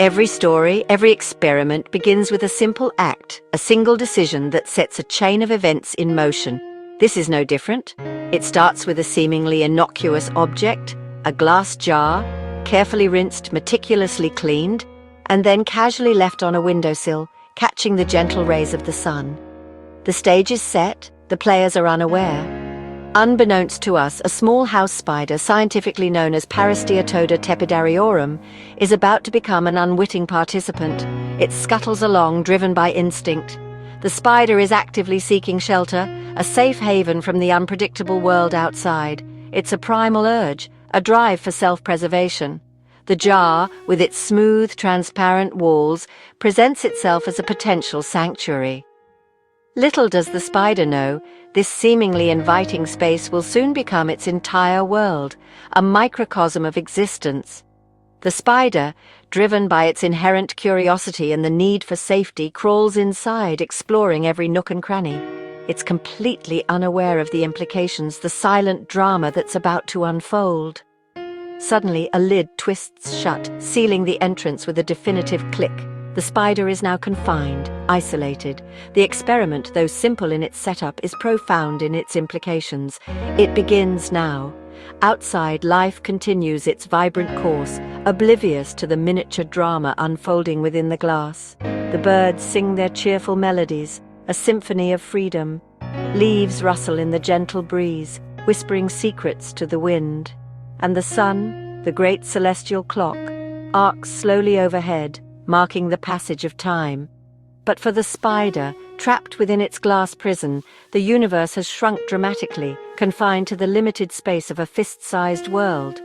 Every story, every experiment begins with a simple act, a single decision that sets a chain of events in motion. This is no different. It starts with a seemingly innocuous object, a glass jar, carefully rinsed, meticulously cleaned, and then casually left on a windowsill, catching the gentle rays of the sun. The stage is set, the players are unaware. Unbeknownst to us, a small house spider, scientifically known as Terrarium, is about to become an unwitting participant. It scuttles along, driven by instinct. The spider is actively seeking shelter, a safe haven from the unpredictable world outside. It's a primal urge, a drive for self-preservation. The jar, with its smooth, transparent walls, presents itself as a potential sanctuary. Little does the spider know, this seemingly inviting space will soon become its entire world, a microcosm of existence. The spider, driven by its inherent curiosity and the need for safety, crawls inside, exploring every nook and cranny. It's completely unaware of the implications, the silent drama that's about to unfold. Suddenly, a lid twists shut, sealing the entrance with a definitive click. The spider is now confined, isolated. The experiment, though simple in its setup, is profound in its implications. It begins now. Outside, life continues its vibrant course, oblivious to the miniature drama unfolding within the glass. The birds sing their cheerful melodies, a symphony of freedom. Leaves rustle in the gentle breeze, whispering secrets to the wind. And the sun, the great celestial clock, arcs slowly overhead, marking the passage of time. But for the spider, trapped within its glass prison, the universe has shrunk dramatically, confined to the limited space of a fist-sized world.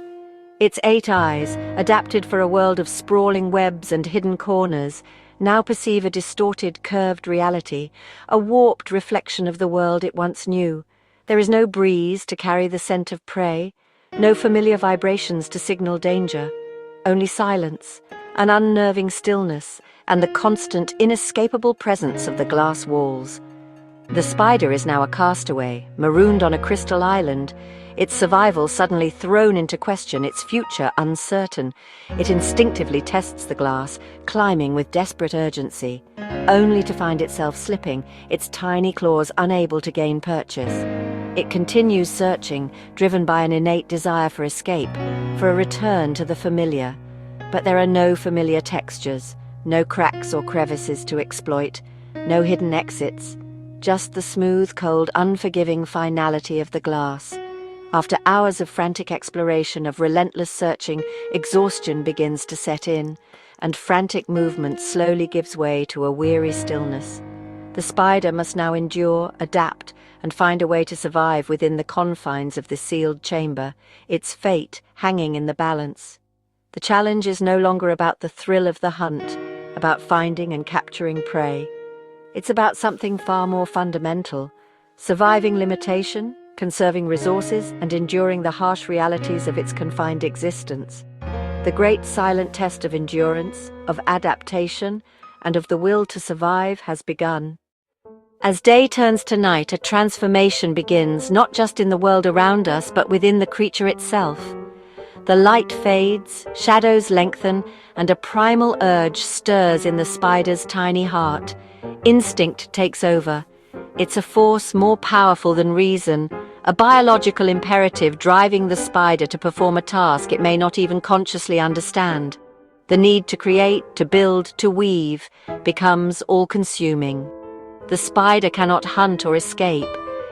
Its 8 eyes, adapted for a world of sprawling webs and hidden corners, now perceive a distorted, curved reality, a warped reflection of the world it once knew. There is no breeze to carry the scent of prey, no familiar vibrations to signal danger, only silence, an unnerving stillness, and the constant, inescapable presence of the glass walls. The spider is now a castaway, marooned on a crystal island, its survival suddenly thrown into question, its future uncertain. It instinctively tests the glass, climbing with desperate urgency, only to find itself slipping, its tiny claws unable to gain purchase. It continues searching, driven by an innate desire for escape, for a return to the familiar. But there are no familiar textures, no cracks or crevices to exploit, no hidden exits, just the smooth, cold, unforgiving finality of the glass. After hours of frantic exploration, of relentless searching, exhaustion begins to set in, and frantic movement slowly gives way to a weary stillness. The spider must now endure, adapt, and find a way to survive within the confines of the sealed chamber, its fate hanging in the balance. The challenge is no longer about the thrill of the hunt, about finding and capturing prey. It's about something far more fundamental, surviving limitation, conserving resources, and enduring the harsh realities of its confined existence. The great silent test of endurance, of adaptation, and of the will to survive has begun. As day turns to night, a transformation begins, not just in the world around us, but within the creature itself. The light fades, shadows lengthen, and a primal urge stirs in the spider's tiny heart. Instinct takes over. It's a force more powerful than reason, a biological imperative driving the spider to perform a task it may not even consciously understand. The need to create, to build, to weave becomes all-consuming. The spider cannot hunt or escape.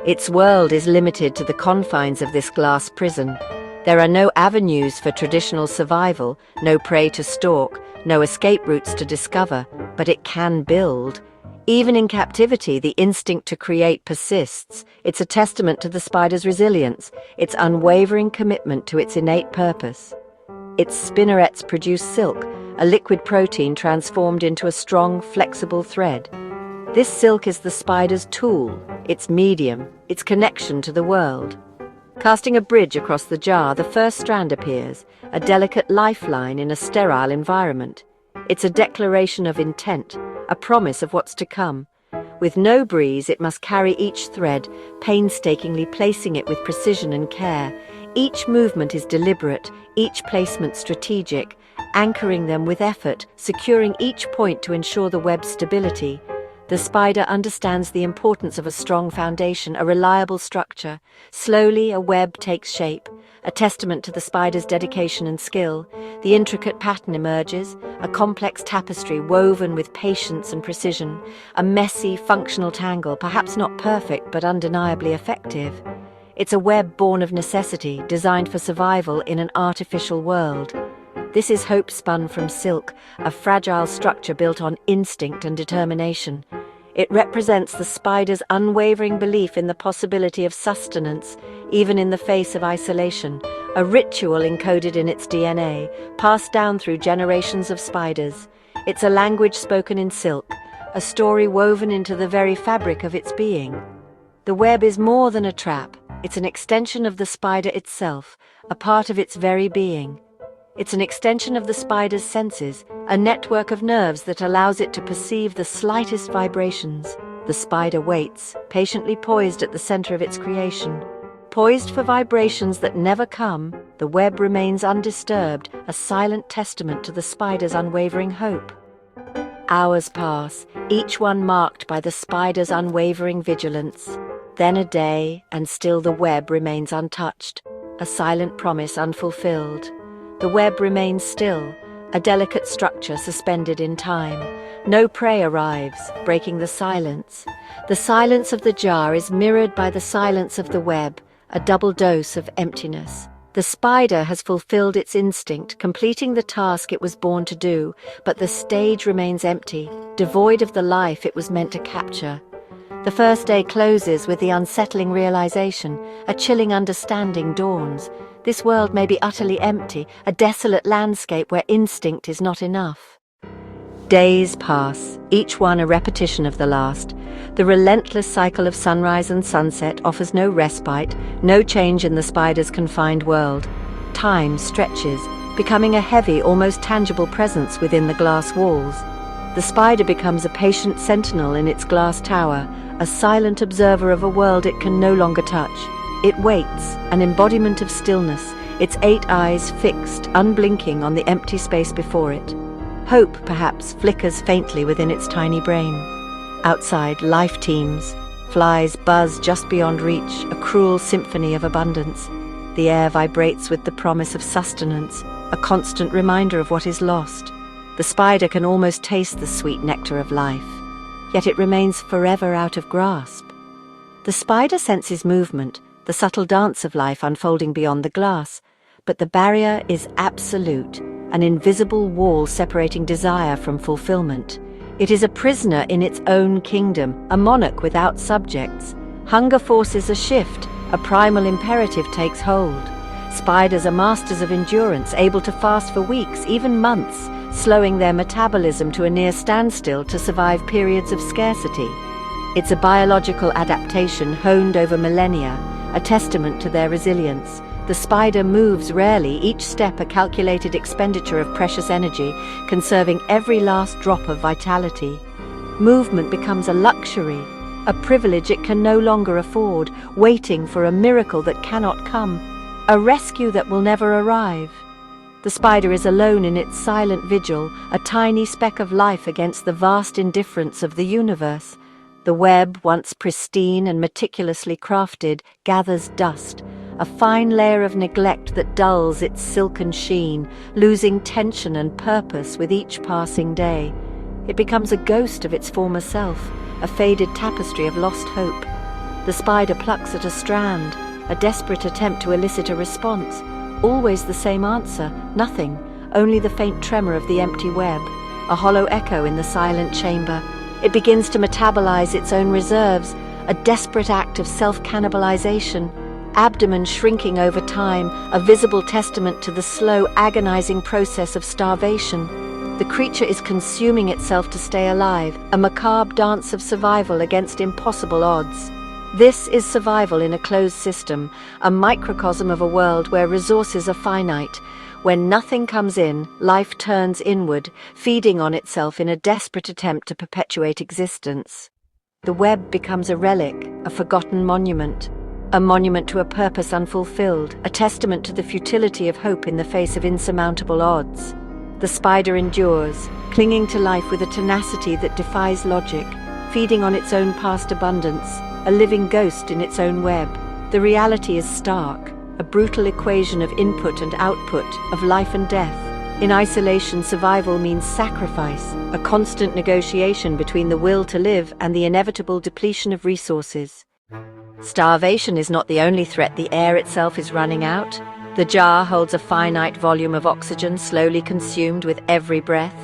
Its world is limited to the confines of this glass prison. There are no avenues for traditional survival, no prey to stalk, no escape routes to discover, but it can build. Even in captivity, the instinct to create persists. It's a testament to the spider's resilience, its unwavering commitment to its innate purpose. Its spinnerets produce silk, a liquid protein transformed into a strong, flexible thread. This silk is the spider's tool, its medium, its connection to the world. Casting a bridge across the jar, the first strand appears, a delicate lifeline in a sterile environment. It's a declaration of intent, a promise of what's to come. With no breeze, it must carry each thread, painstakingly placing it with precision and care. Each movement is deliberate, each placement strategic, anchoring them with effort, securing each point to ensure the web's stability. The spider understands the importance of a strong foundation, a reliable structure. Slowly, a web takes shape, a testament to the spider's dedication and skill. The intricate pattern emerges, a complex tapestry woven with patience and precision, a messy, functional tangle, perhaps not perfect but undeniably effective. It's a web born of necessity, designed for survival in an artificial world. This is hope spun from silk, a fragile structure built on instinct and determination. It represents the spider's unwavering belief in the possibility of sustenance, even in the face of isolation, a ritual encoded in its DNA, passed down through generations of spiders. It's a language spoken in silk, a story woven into the very fabric of its being. The web is more than a trap. It's an extension of the spider itself, a part of its very being. It's an extension of the spider's senses, a network of nerves that allows it to perceive the slightest vibrations. The spider waits, patiently poised at the center of its creation. Poised for vibrations that never come, the web remains undisturbed, a silent testament to the spider's unwavering hope. Hours pass, each one marked by the spider's unwavering vigilance. Then a day, and still the web remains untouched, a silent promise unfulfilled. The web remains still, a delicate structure suspended in time. No prey arrives, breaking the silence. The silence of the jar is mirrored by the silence of the web, a double dose of emptiness. The spider has fulfilled its instinct, completing the task it was born to do, but the stage remains empty, devoid of the life it was meant to capture. The first day closes with the unsettling realization, a chilling understanding dawns. This world may be utterly empty, a desolate landscape where instinct is not enough. Days pass, each one a repetition of the last. The relentless cycle of sunrise and sunset offers no respite, no change in the spider's confined world. Time stretches, becoming a heavy, almost tangible presence within the glass walls. The spider becomes a patient sentinel in its glass tower, a silent observer of a world it can no longer touch. It waits, an embodiment of stillness, its 8 eyes fixed, unblinking on the empty space before it. Hope, perhaps, flickers faintly within its tiny brain. Outside, life teems. Flies buzz just beyond reach, a cruel symphony of abundance. The air vibrates with the promise of sustenance, a constant reminder of what is lost. The spider can almost taste the sweet nectar of life, yet it remains forever out of grasp. The spider senses movement, the subtle dance of life unfolding beyond the glass, but the barrier is absolute, an invisible wall separating desire from fulfillment. It is a prisoner in its own kingdom, a monarch without subjects. Hunger forces a shift, a primal imperative takes hold. Spiders are masters of endurance, able to fast for weeks, even months, slowing their metabolism to a near standstill to survive periods of scarcity. It's a biological adaptation honed over millennia, a testament to their resilience. The spider moves rarely, each step a calculated expenditure of precious energy, conserving every last drop of vitality. Movement becomes a luxury, a privilege it can no longer afford, waiting for a miracle that cannot come, a rescue that will never arrive. The spider is alone in its silent vigil, a tiny speck of life against the vast indifference of the universe. The web, once pristine and meticulously crafted, gathers dust, a fine layer of neglect that dulls its silken sheen, losing tension and purpose with each passing day. It becomes a ghost of its former self, a faded tapestry of lost hope. The spider plucks at a strand, a desperate attempt to elicit a response. Always the same answer, nothing, only the faint tremor of the empty web, a hollow echo in the silent chamber. It begins to metabolize its own reserves, a desperate act of self-cannibalization, abdomen shrinking over time, a visible testament to the slow, agonizing process of starvation. The creature is consuming itself to stay alive, a macabre dance of survival against impossible odds. This is survival in a closed system, a microcosm of a world where resources are finite. When nothing comes in, life turns inward, feeding on itself in a desperate attempt to perpetuate existence. The web becomes a relic, a forgotten monument, a monument to a purpose unfulfilled, a testament to the futility of hope in the face of insurmountable odds. The spider endures, clinging to life with a tenacity that defies logic, feeding on its own past abundance, a living ghost in its own web. The reality is stark, a brutal equation of input and output, of life and death. In isolation, survival means sacrifice, a constant negotiation between the will to live and the inevitable depletion of resources. Starvation is not the only threat. The air itself is running out. The jar holds a finite volume of oxygen slowly consumed with every breath.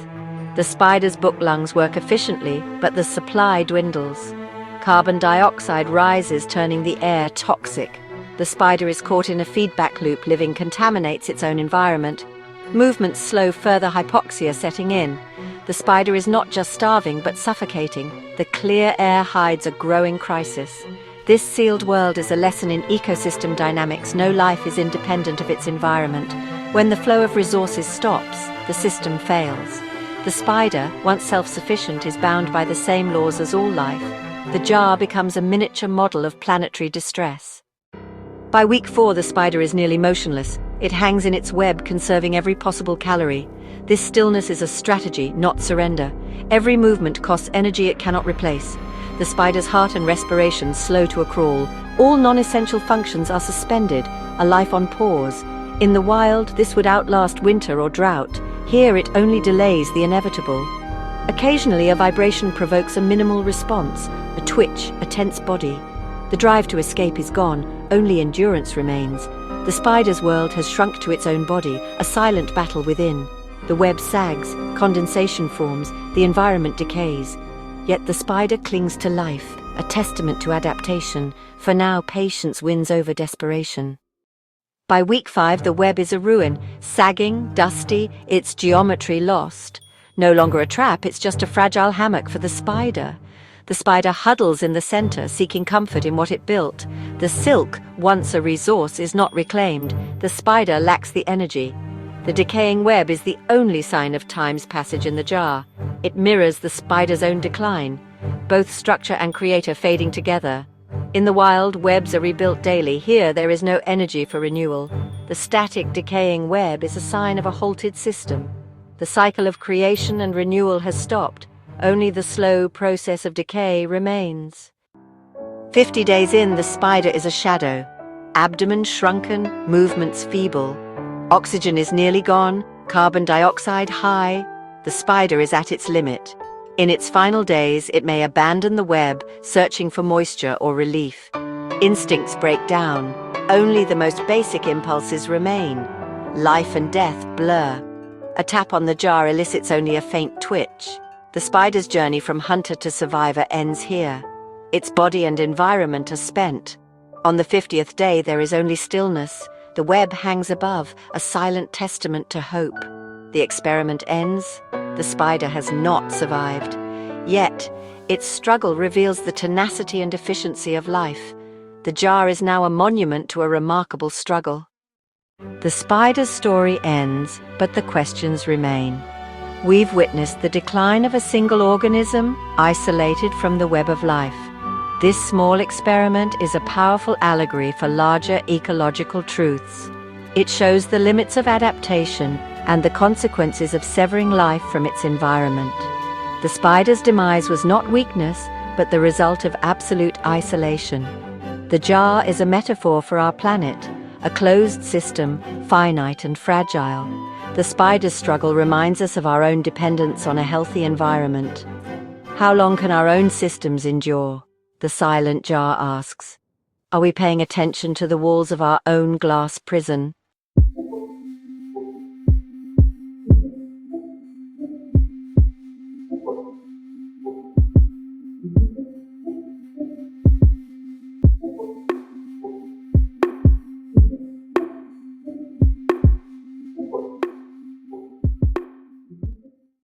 The spider's book lungs work efficiently, but the supply dwindles. Carbon dioxide rises, turning the air toxic. The spider is caught in a feedback loop. Living contaminates its own environment. Movements slow, further hypoxia setting in. The spider is not just starving, but suffocating. The clear air hides a growing crisis. This sealed world is a lesson in ecosystem dynamics. No life is independent of its environment. When the flow of resources stops, the system fails. The spider, once self-sufficient, is bound by the same laws as all life. The jar becomes a miniature model of planetary distress. By week 4, the spider is nearly motionless. It hangs in its web, conserving every possible calorie. This stillness is a strategy, not surrender. Every movement costs energy it cannot replace. The spider's heart and respiration slow to a crawl. All non-essential functions are suspended, a life on pause. In the wild, this would outlast winter or drought. Here, it only delays the inevitable. Occasionally, a vibration provokes a minimal response, a twitch, a tense body. The drive to escape is gone, only endurance remains. The spider's world has shrunk to its own body, a silent battle within. The web sags, condensation forms, the environment decays. Yet the spider clings to life, a testament to adaptation. For now, patience wins over desperation. By week 5, the web is a ruin, sagging, dusty, its geometry lost. No longer a trap, it's just a fragile hammock for the spider. The spider huddles in the center, seeking comfort in what it built. The silk, once a resource, is not reclaimed. The spider lacks the energy. The decaying web is the only sign of time's passage in the jar. It mirrors the spider's own decline, both structure and creator fading together. In the wild, webs are rebuilt daily. Here, there is no energy for renewal. The static, decaying web is a sign of a halted system. The cycle of creation and renewal has stopped. Only the slow process of decay remains. 50 days in, the spider is a shadow. Abdomen shrunken, movements feeble. Oxygen is nearly gone, carbon dioxide high. The spider is at its limit. In its final days, it may abandon the web, searching for moisture or relief. Instincts break down. Only the most basic impulses remain. Life and death blur. A tap on the jar elicits only a faint twitch. The spider's journey from hunter to survivor ends here. Its body and environment are spent. On the 50th day, there is only stillness. The web hangs above, a silent testament to hope. The experiment ends. The spider has not survived. Yet, its struggle reveals the tenacity and efficiency of life. The jar is now a monument to a remarkable struggle. The spider's story ends, but the questions remain. We've witnessed the decline of a single organism, isolated from the web of life. This small experiment is a powerful allegory for larger ecological truths. It shows the limits of adaptation and the consequences of severing life from its environment. The spider's demise was not weakness, but the result of absolute isolation. The jar is a metaphor for our planet, a closed system, finite and fragile. The spider's struggle reminds us of our own dependence on a healthy environment. How long can our own systems endure? The silent jar asks. Are we paying attention to the walls of our own glass prison?